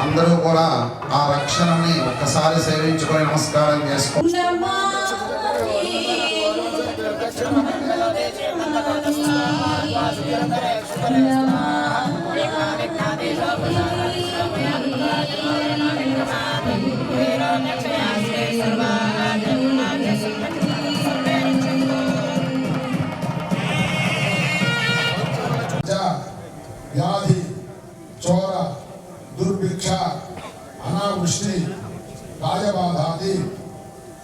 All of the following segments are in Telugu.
అందరూ కూడా ఆ రక్షణని ఒక్కసారి సేవించుకొని నమస్కారం చేసుకోండి. वृष्टि राजबाधादि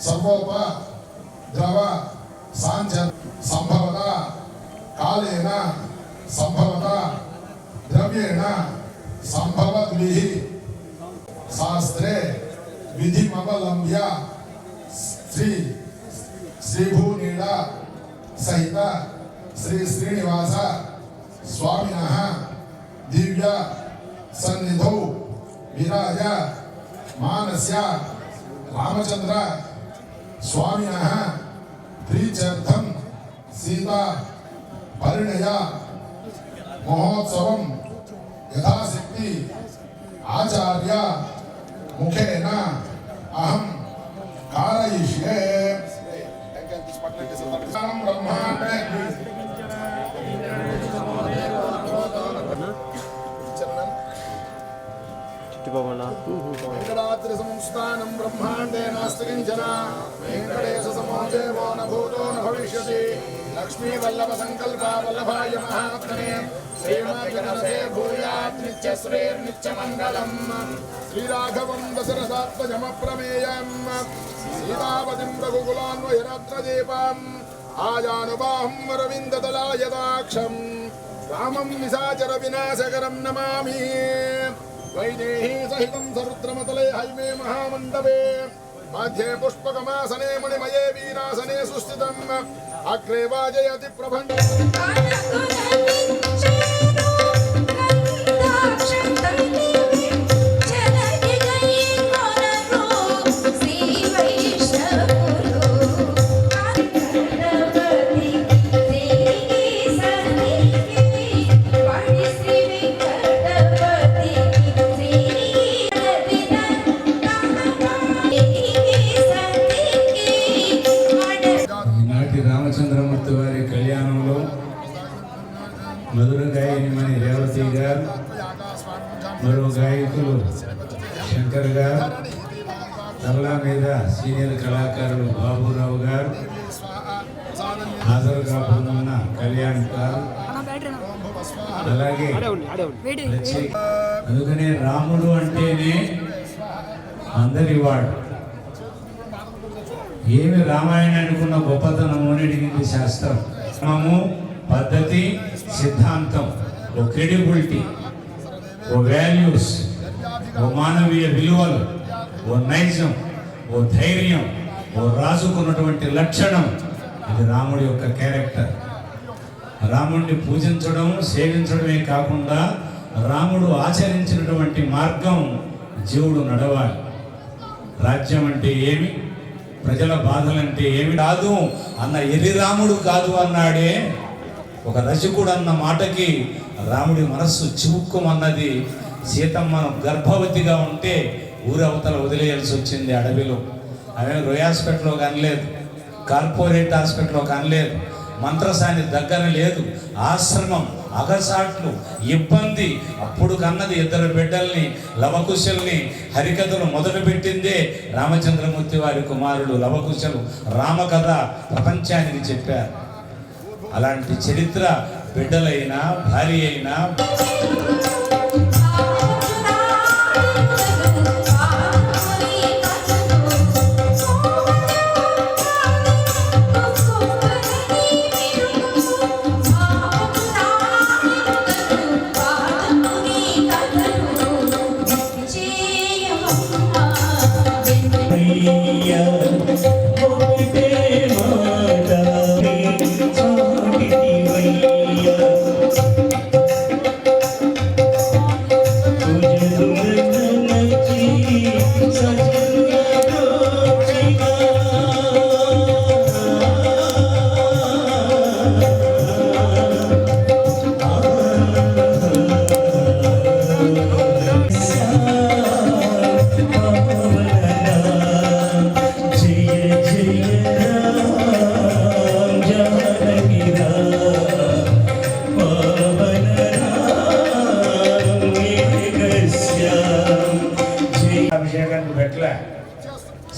सर्वोप द्रव सांचन संभवता कालेन संभवता द्रव्येण संभवद्भिः शास्त्रे विधिमवलम्ब्य श्रीभूनीला सहित श्री श्रीनिवास स्वामिनः दिव्य सन्निधौ विराज मानस्य रामचंद्र स्वामिनः प्रीत्यर्थं सीता परिणय महोत्सवं यथाशक्ति आचार्य मुखेन अहं कारयिष्ये। वेंकटाद्रि संस्थानं ब्रह्मांडे नास्ति किंचन वेंकटेश समो देवो न भूतो न भविष्यति लक्ष्मी वल्लभ संकल्प वल्लभाय महात्मने श्रीमद्गणसे भूयात् नित्यश्रीर्नित्यमङ्गलम् श्रीराघवं दशरथात्मजमप्रमेयम् सीतापतिं रघुकुलान्वयरत्नदीपम् आजानुबाहुं रविन्ददलायदाक्षम् रामं निशाचर विनाशकरं नमामि। वैदेही सहितं सरुद्रमतले हैमे महामण्डपे मध्ये पुष्पकमासने मणिमये वीरासने सुस्थितम् अग्रे वाजयति రామచంద్రమూర్తి వారి కళ్యాణంలో మధుర గాయనిమణి రేవతి గారు, మరో గాయకులు శంకర్ గారు, తబలా మీద సీనియర్ కళాకారులు బాబురావు గారు, హాజరు కాబోతున్న కళ్యాణ్ గారు, అలాగే అందుకనే రాముడు అంటేనే అందరివాడు. ఏమి రామాయణానికి ఉన్న గొప్పతనము అని అడిగింది శాస్త్రం. క్రమము, పద్ధతి, సిద్ధాంతం, ఓ క్రెడిబిలిటీ, ఓ వాల్యూస్, ఓ మానవీయ విలువలు, ఓ నైజం, ఓ ధైర్యం, ఓ రాజుకున్నటువంటి లక్షణం. ఇది రాముడి యొక్క క్యారెక్టర్. రాముడిని పూజించడం, సేవించడమే కాకుండా రాముడు ఆచరించినటువంటి మార్గం జీవుడు నడవాలి. రాజ్యం అంటే ఏమి, ప్రజల బాధలంటే ఏమి కాదు అన్న ఎరి రాముడు కాదు అన్నాడే. ఒక రజకుడు అన్న మాటకి రాముడి మనస్సు చివుక్కుమన్నది. సీతమ్మ గర్భవతిగా ఉంటే ఊరవతల వదిలేయాల్సి వచ్చింది అడవిలో. ఆమె రోయ్ హాస్పిటల్లో కనలేదు, కార్పొరేట్ హాస్పిటల్లో కనలేదు, మంత్రసాని దగ్గర లేదు, ఆశ్రమం, అగసాట్లు, ఇబ్బంది. అప్పుడు కన్నది ఇద్దరు బిడ్డల్ని, లవకుశల్ని. హరికథలు మొదలు పెట్టిందే రామచంద్రమూర్తి వారి కుమారుడు లవకుశలు. రామకథ ప్రపంచానికి చెప్పారు. అలాంటి చరిత్ర బిడ్డలైనా భార్య అయినా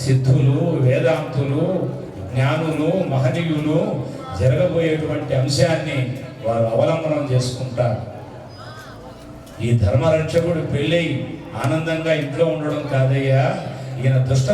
సిద్ధులు, వేదాంతులు, జ్ఞానులు, మహనీయులు జరగబోయేటువంటి అంశాన్ని వారు అవలంబనం చేసుకుంటారు. ఈ ధర్మరక్షకుడు పెళ్ళై ఆనందంగా ఇంట్లో ఉండడం కాదయ్యా, ఈయన దుష్ట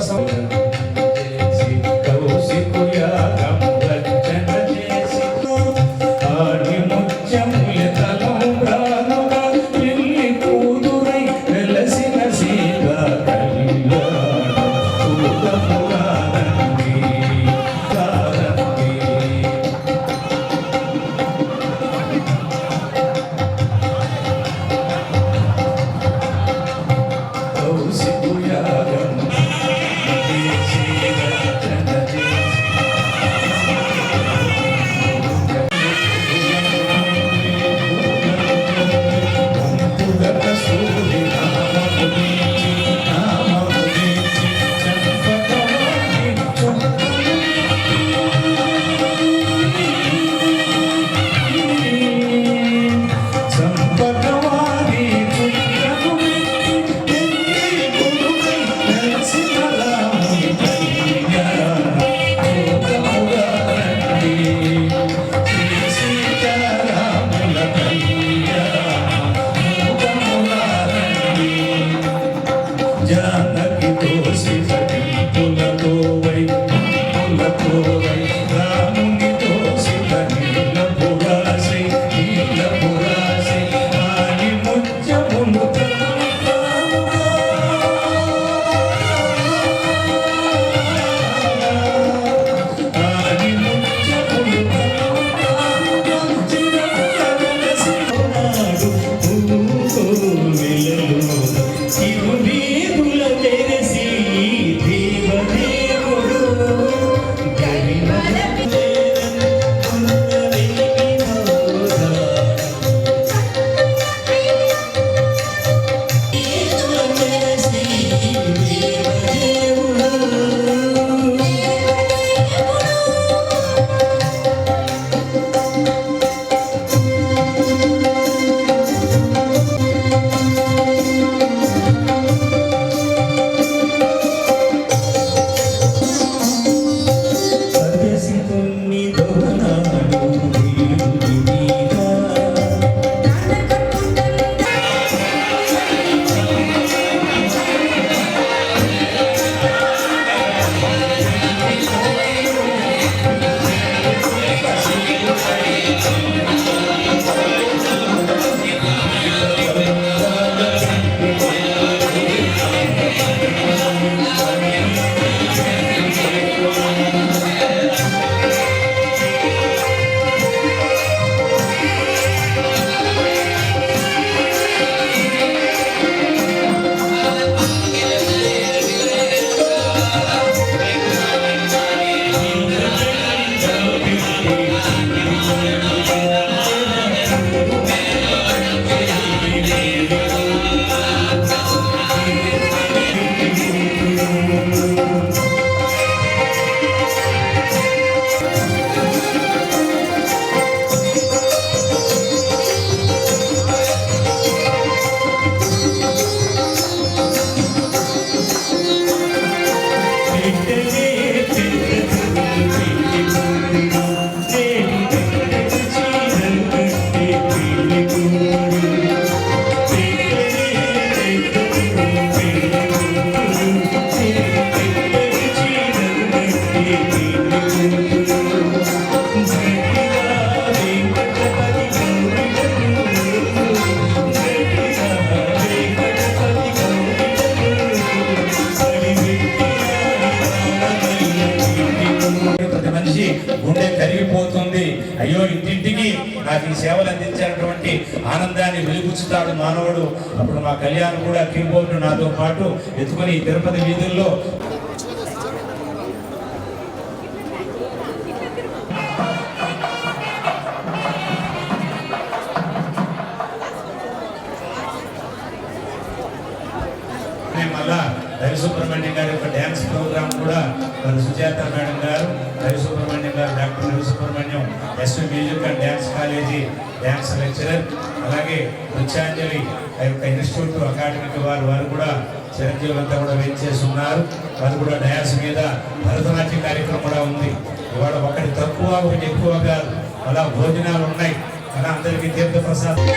అయ్యో ఇంటింటికి నాకు ఈ సేవలు అందించినటువంటి ఆనందాన్ని వెలిబుచ్చుతాడు మానవుడు. అప్పుడు మా కళ్యాణ్ కూడా కీబోర్డు నాతో పాటు ఎత్తుకొని తిరుపతి వీధుల్లో మళ్ళా రవి సుబ్రహ్మణ్యం గారి యొక్క డ్యాన్స్ ప్రోగ్రామ్ కూడా మరి సుజాత మేడం గారు, రవి సుబ్రహ్మణ్యం గారు, doctor Ravi Subrahmanyam SV music and dance college dance lecturer, అలాగే నృత్యాంజలి యొక్క ఇన్స్టిట్యూట్ అకాడమిక్ వారు కూడా చిరంజీవులు అంతా కూడా వెయిట్ చేసి ఉన్నారు. వారు కూడా డ్యాన్స్ మీద భరతనాట్య కార్యక్రమం కూడా ఉంది. ఇవాళ ఒకటి తక్కువ ఒకటి ఎక్కువ కాదు, అలా భోజనాలు ఉన్నాయి. అలా అందరికీ తీర్థ ప్రసాదం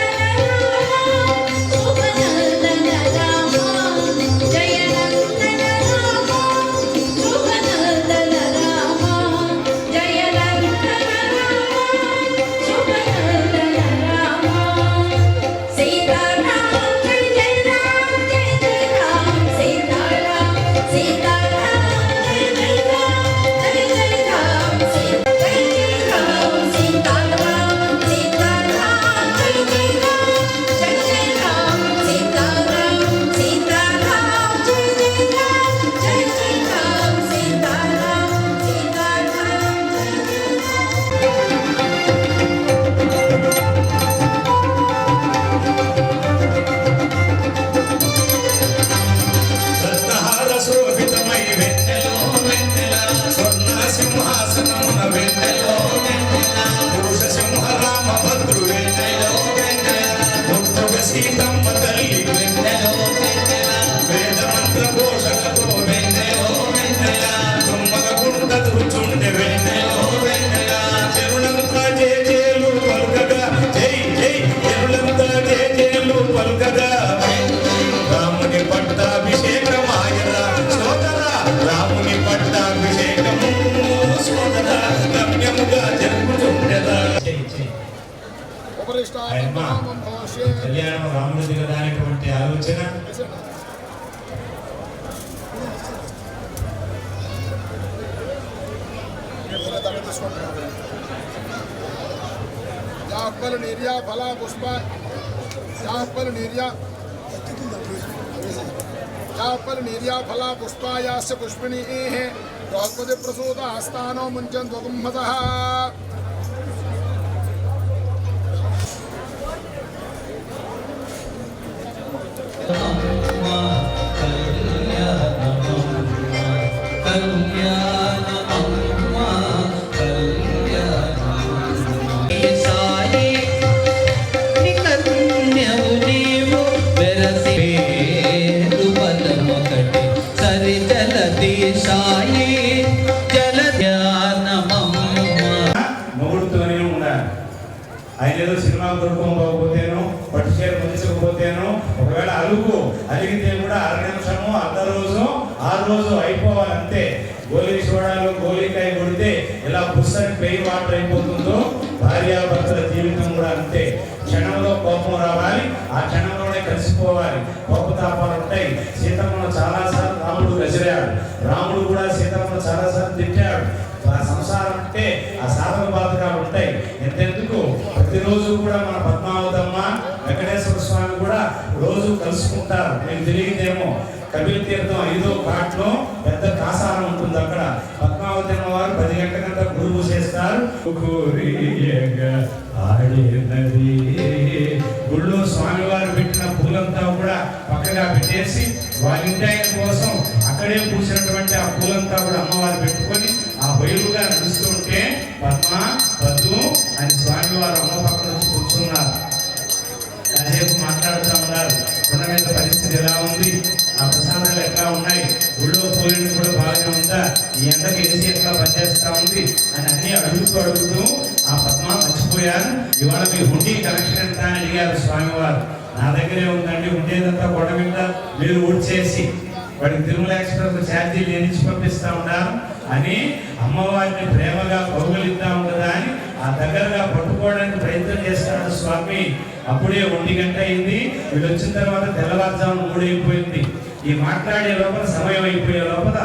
ఆయమ్మ కళ్యాణం రాముడిది కదా అనేటువంటి ఆలోచన फल निर्या फला पुष्प फल निर्या फला पुष्पायास्य पुष्पिणी द्रौपदी प्रसूत हस्तानो मुंचन गुम्मतः మొగుడుతోనే ఉండాలి. ఆయన ఏదో సినిమా కొనుక్కోకపోతేనో పట్టు చీర పొందించకపోతేనో ఒకవేళ అలిగితే కూడా అర నిమిషము అర్ధ రోజు 6 రోజు అయిపోవాలి అంతే. గోలీ చూడాలి గోలీకాయ కొడితే ఇలా పుస్తకం పెయి వాటర్ అయిపోతుందో భార్యాభర్తల జీవితం కూడా అంతే. క్షణంలో కోపం రావాలి, ఆ క్షణంలోనే కలిసిపోవాలి. కోపతాపాలు ఉంటాయి. సీతమ్మను చాలాసార్లు రాముడు గసిరాడు, రాముడు కూడా సీతమ్మను చాలాసార్లు తిట్టాడు. ఆ సంసారం అంటే ఆ సాధక బాధకాలు ఉంటాయి. ఎంతెందుకు ప్రతిరోజు కూడా మన పద్మావతమ్మ వెంకటేశ్వర స్వామి కూడా రోజు కలుసుకుంటారు. మీకు తెలియదేమో, కపిల తీర్థం 5వ ఘాట్లో పెద్ద కాసారం ఉంటుంది. అక్కడ పద్మావతి అమ్మవారు 10 గంటలంతా గురువు చేస్తారు. గుళ్ళో స్వామివారు పెట్టిన పూలంతా కూడా పక్కగా పెట్టేసి వాళ్ళ ఇంటి ఆయన కోసం అక్కడే పూసినటువంటి ఆ పూలంతా కూడా అమ్మవారు పెట్టుకొని ఆ బయలుగా నడుస్తుంటే పద్మ పద్దు అని స్వామివారు అమ్మ పక్కన వచ్చి కూర్చున్నారు. కాసేపు మాట్లాడుతూ ఉన్నారు. ఉన్నత పరిస్థితి ఎలా ఉంది, ఆ ప్రసాదాలు ఎట్లా ఉన్నాయి, గుళ్ళో పూలని కూడా బాగానే ఉందా, ఈ ఎండకి ఏసీ ఎట్లా పనిచేస్తా ఉంది అని అన్ని అడుగుతూ ఆ పద్మ మర్చిపోయారు. ఇవాళ మీ హుండీ కలెక్షన్ ఎంత అని అడిగారు స్వామివారు. నా దగ్గరే ఉందండి, ఉండేదంతా గొడవ మీద మీరు ఊడ్చేసి వాడికి తిరుమల ఎక్స్ప్రెస్ ఛార్జీలు నేనిచ్చి పంపిస్తా ఉన్నారు అని అమ్మవారిని ప్రేమగా కౌగలిద్దాం కదా అని ఆ దగ్గరగా పట్టుకోవడానికి ప్రయత్నం చేస్తాడు స్వామి. అప్పుడే 1 గంట అయింది. వీళ్ళు వచ్చిన తర్వాత తెల్లవారుజాము 3 అయిపోయింది. ఈ మాట్లాడే లోపల సమయం అయిపోయే లోపల